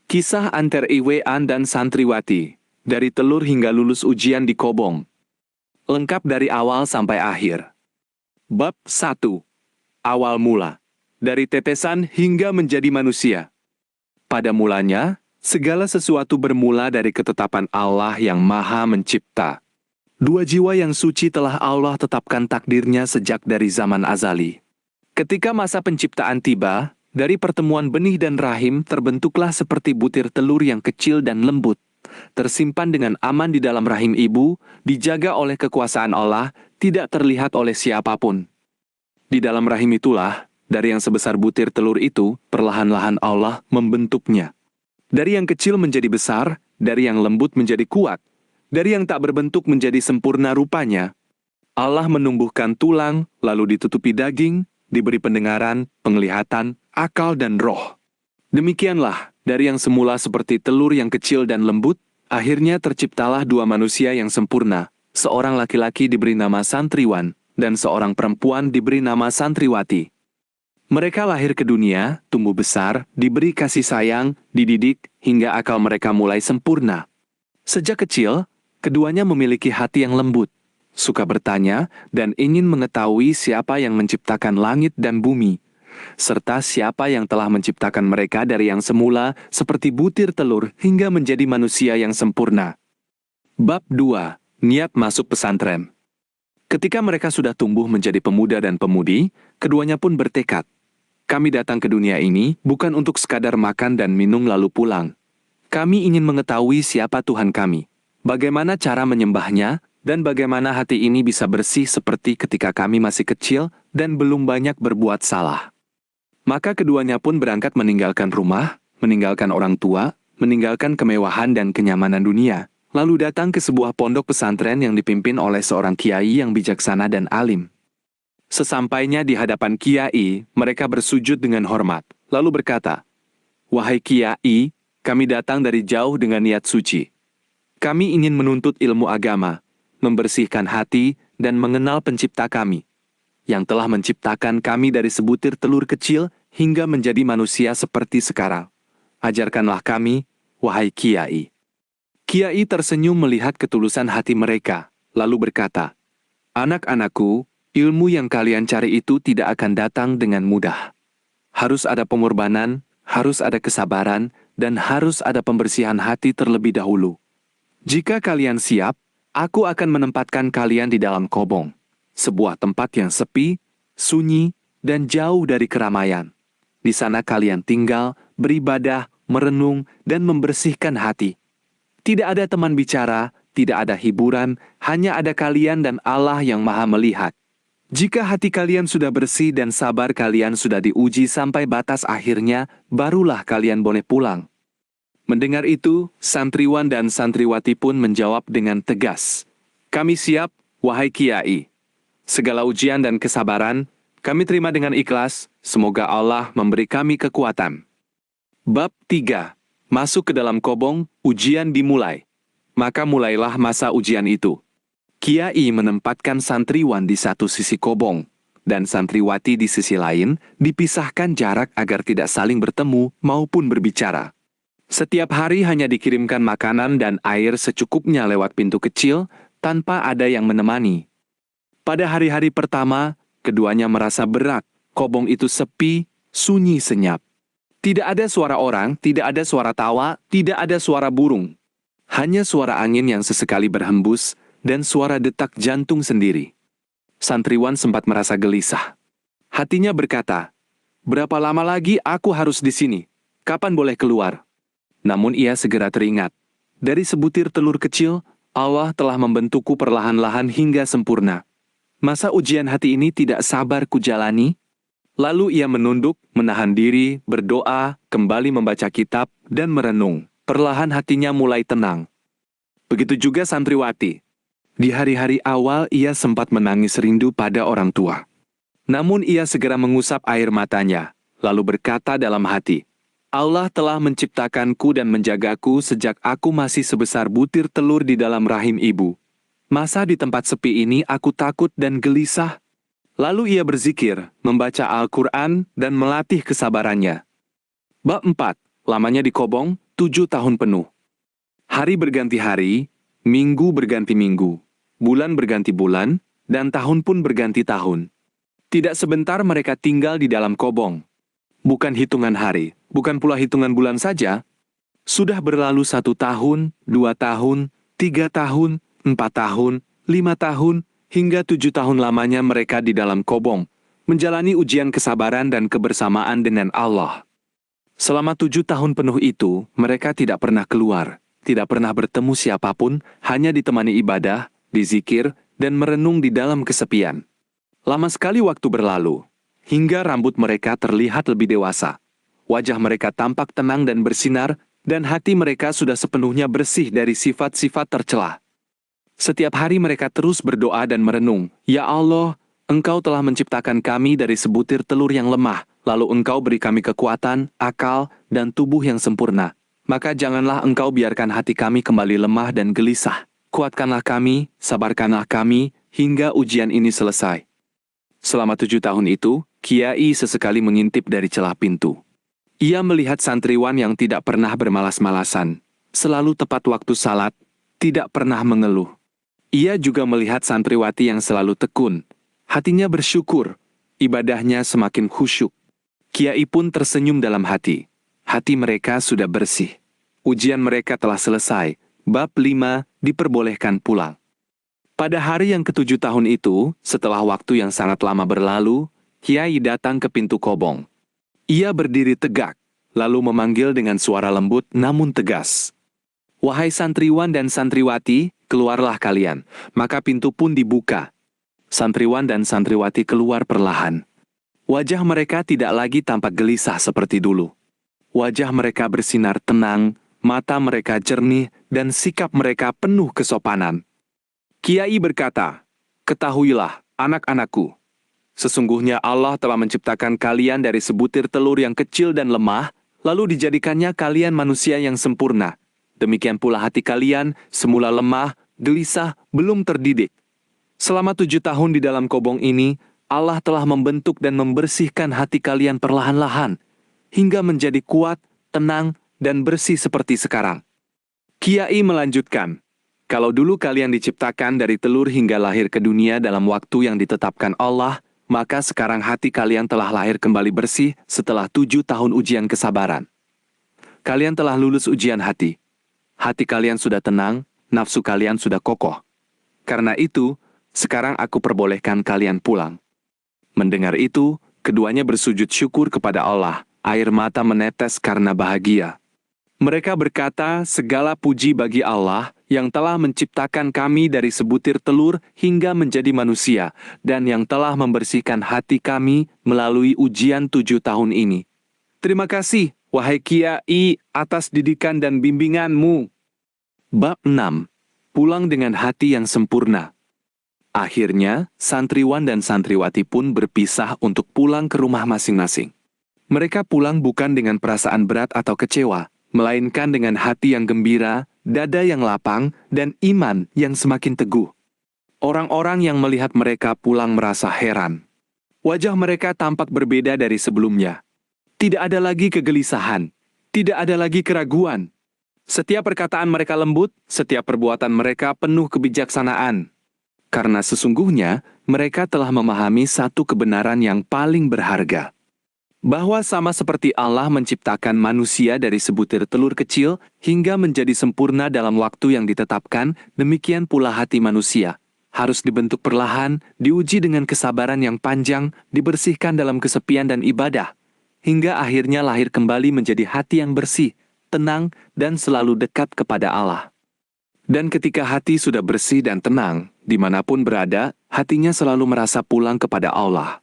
Kisah antar Iwean dan santriwati, dari telur hingga lulus ujian di Kobong. Lengkap dari awal sampai akhir. Bab 1. Awal mula. Dari tetesan hingga menjadi manusia. Pada mulanya, segala sesuatu bermula dari ketetapan Allah yang Maha Mencipta. Dua jiwa yang suci telah Allah tetapkan takdirnya sejak dari zaman azali. Ketika masa penciptaan tiba, dari pertemuan benih dan rahim terbentuklah seperti butir telur yang kecil dan lembut, tersimpan dengan aman di dalam rahim ibu, dijaga oleh kekuasaan Allah, tidak terlihat oleh siapapun. Di dalam rahim itulah, dari yang sebesar butir telur itu, perlahan-lahan Allah membentuknya. Dari yang kecil menjadi besar, dari yang lembut menjadi kuat, dari yang tak berbentuk menjadi sempurna rupanya. Allah menumbuhkan tulang, lalu ditutupi daging, diberi pendengaran, penglihatan, akal dan roh. Demikianlah, dari yang semula seperti telur yang kecil dan lembut, akhirnya terciptalah dua manusia yang sempurna. Seorang laki-laki diberi nama Santriwan, dan seorang perempuan diberi nama Santriwati. Mereka lahir ke dunia, tumbuh besar, diberi kasih sayang, dididik, hingga akal mereka mulai sempurna. Sejak kecil, keduanya memiliki hati yang lembut, suka bertanya, dan ingin mengetahui siapa yang menciptakan langit dan bumi, serta siapa yang telah menciptakan mereka dari yang semula seperti butir telur hingga menjadi manusia yang sempurna. Bab 2. Niat masuk pesantren. Ketika mereka sudah tumbuh menjadi pemuda dan pemudi, keduanya pun bertekad. Kami datang ke dunia ini bukan untuk sekadar makan dan minum lalu pulang. Kami ingin mengetahui siapa Tuhan kami, bagaimana cara menyembahnya, dan bagaimana hati ini bisa bersih seperti ketika kami masih kecil dan belum banyak berbuat salah. Maka keduanya pun berangkat meninggalkan rumah, meninggalkan orang tua, meninggalkan kemewahan dan kenyamanan dunia, lalu datang ke sebuah pondok pesantren yang dipimpin oleh seorang kiai yang bijaksana dan alim. Sesampainya di hadapan kiai, mereka bersujud dengan hormat, lalu berkata, "Wahai kiai, kami datang dari jauh dengan niat suci. Kami ingin menuntut ilmu agama, membersihkan hati, dan mengenal pencipta kami, yang telah menciptakan kami dari sebutir telur kecil hingga menjadi manusia seperti sekarang. Ajarkanlah kami, wahai kiai." Kiai tersenyum melihat ketulusan hati mereka, lalu berkata, "Anak-anakku, ilmu yang kalian cari itu tidak akan datang dengan mudah. Harus ada pengorbanan, harus ada kesabaran, dan harus ada pembersihan hati terlebih dahulu. Jika kalian siap, aku akan menempatkan kalian di dalam Kobong, sebuah tempat yang sepi, sunyi, dan jauh dari keramaian. Di sana kalian tinggal, beribadah, merenung, dan membersihkan hati. Tidak ada teman bicara, tidak ada hiburan, hanya ada kalian dan Allah yang Maha Melihat. Jika hati kalian sudah bersih dan sabar kalian sudah diuji sampai batas akhirnya, barulah kalian boleh pulang." Mendengar itu, santriwan dan santriwati pun menjawab dengan tegas, "Kami siap, wahai kiai. Segala ujian dan kesabaran, kami terima dengan ikhlas, semoga Allah memberi kami kekuatan." Bab 3. Masuk ke dalam Kobong, ujian dimulai. Maka mulailah masa ujian itu. Kiai menempatkan santriwan di satu sisi Kobong, dan santriwati di sisi lain, dipisahkan jarak agar tidak saling bertemu maupun berbicara. Setiap hari hanya dikirimkan makanan dan air secukupnya lewat pintu kecil, tanpa ada yang menemani. Pada hari-hari pertama, keduanya merasa berat. Kobong itu sepi, sunyi senyap. Tidak ada suara orang, tidak ada suara tawa, tidak ada suara burung. Hanya suara angin yang sesekali berhembus, dan suara detak jantung sendiri. Santriwan sempat merasa gelisah. Hatinya berkata, "Berapa lama lagi aku harus di sini? Kapan boleh keluar?" Namun ia segera teringat, dari sebutir telur kecil, Allah telah membentukku perlahan-lahan hingga sempurna. Masa ujian hati ini tidak sabar kujalani? Lalu ia menunduk, menahan diri, berdoa, kembali membaca kitab, dan merenung. Perlahan hatinya mulai tenang. Begitu juga santriwati. Di hari-hari awal ia sempat menangis rindu pada orang tua. Namun ia segera mengusap air matanya, lalu berkata dalam hati, "Allah telah menciptakanku dan menjagaku sejak aku masih sebesar butir telur di dalam rahim ibu. Masa di tempat sepi ini aku takut dan gelisah?" Lalu ia berzikir, membaca Al-Quran, dan melatih kesabarannya. Bab 4. Lamanya di Kobong, 7 tahun penuh. Hari berganti hari, minggu berganti minggu, bulan berganti bulan, dan tahun pun berganti tahun. Tidak sebentar mereka tinggal di dalam kobong. Bukan hitungan hari, bukan pula hitungan bulan saja. Sudah berlalu 1 tahun, 2 tahun, 3 tahun, 4 tahun, 5 tahun, hingga 7 tahun lamanya mereka di dalam kobong, menjalani ujian kesabaran dan kebersamaan dengan Allah. Selama 7 tahun penuh itu, mereka tidak pernah keluar, tidak pernah bertemu siapapun, hanya ditemani ibadah, dizikir, dan merenung di dalam kesepian. Lama sekali waktu berlalu, hingga rambut mereka terlihat lebih dewasa. Wajah mereka tampak tenang dan bersinar, dan hati mereka sudah sepenuhnya bersih dari sifat-sifat tercela. Setiap hari mereka terus berdoa dan merenung, "Ya Allah, Engkau telah menciptakan kami dari sebutir telur yang lemah, lalu Engkau beri kami kekuatan, akal, dan tubuh yang sempurna. Maka janganlah Engkau biarkan hati kami kembali lemah dan gelisah. Kuatkanlah kami, sabarkanlah kami, hingga ujian ini selesai." Selama 7 tahun itu, Kiai sesekali mengintip dari celah pintu. Ia melihat santriwan yang tidak pernah bermalas-malasan, selalu tepat waktu salat, tidak pernah mengeluh. Ia juga melihat santriwati yang selalu tekun, hatinya bersyukur, ibadahnya semakin khusyuk. Kiai pun tersenyum dalam hati. Hati mereka sudah bersih. Ujian mereka telah selesai. Bab 5 diperbolehkan pulang. Pada hari yang ke-7 tahun itu, setelah waktu yang sangat lama berlalu, Kiai datang ke pintu kobong. Ia berdiri tegak, lalu memanggil dengan suara lembut namun tegas. "Wahai santriwan dan santriwati, keluarlah kalian." Maka pintu pun dibuka. Santriwan dan santriwati keluar perlahan. Wajah mereka tidak lagi tampak gelisah seperti dulu. Wajah mereka bersinar tenang, mata mereka jernih, dan sikap mereka penuh kesopanan. Kiai berkata, "Ketahuilah, anak-anakku, sesungguhnya Allah telah menciptakan kalian dari sebutir telur yang kecil dan lemah, lalu dijadikannya kalian manusia yang sempurna. Demikian pula hati kalian, semula lemah, gelisah, belum terdidik. Selama 7 tahun di dalam kobong ini, Allah telah membentuk dan membersihkan hati kalian perlahan-lahan, hingga menjadi kuat, tenang, dan bersih seperti sekarang." Kiai melanjutkan, "Kalau dulu kalian diciptakan dari telur hingga lahir ke dunia dalam waktu yang ditetapkan Allah, maka sekarang hati kalian telah lahir kembali bersih setelah 7 tahun ujian kesabaran. Kalian telah lulus ujian hati. Hati kalian sudah tenang, nafsu kalian sudah kokoh. Karena itu, sekarang aku perbolehkan kalian pulang." Mendengar itu, keduanya bersujud syukur kepada Allah. Air mata menetes karena bahagia. Mereka berkata, "Segala puji bagi Allah yang telah menciptakan kami dari sebutir telur hingga menjadi manusia, dan yang telah membersihkan hati kami melalui ujian 7 tahun ini. Terima kasih, wahai Kiai, atas didikan dan bimbinganmu." Bab 6. Pulang dengan hati yang sempurna. Akhirnya, santriwan dan santriwati pun berpisah untuk pulang ke rumah masing-masing. Mereka pulang bukan dengan perasaan berat atau kecewa, melainkan dengan hati yang gembira, dada yang lapang, dan iman yang semakin teguh. Orang-orang yang melihat mereka pulang merasa heran. Wajah mereka tampak berbeda dari sebelumnya. Tidak ada lagi kegelisahan, tidak ada lagi keraguan. Setiap perkataan mereka lembut, setiap perbuatan mereka penuh kebijaksanaan. Karena sesungguhnya, mereka telah memahami satu kebenaran yang paling berharga. Bahwa sama seperti Allah menciptakan manusia dari sebutir telur kecil hingga menjadi sempurna dalam waktu yang ditetapkan, demikian pula hati manusia. Harus dibentuk perlahan, diuji dengan kesabaran yang panjang, dibersihkan dalam kesepian dan ibadah, hingga akhirnya lahir kembali menjadi hati yang bersih, tenang, dan selalu dekat kepada Allah. Dan ketika hati sudah bersih dan tenang, dimanapun berada, hatinya selalu merasa pulang kepada Allah.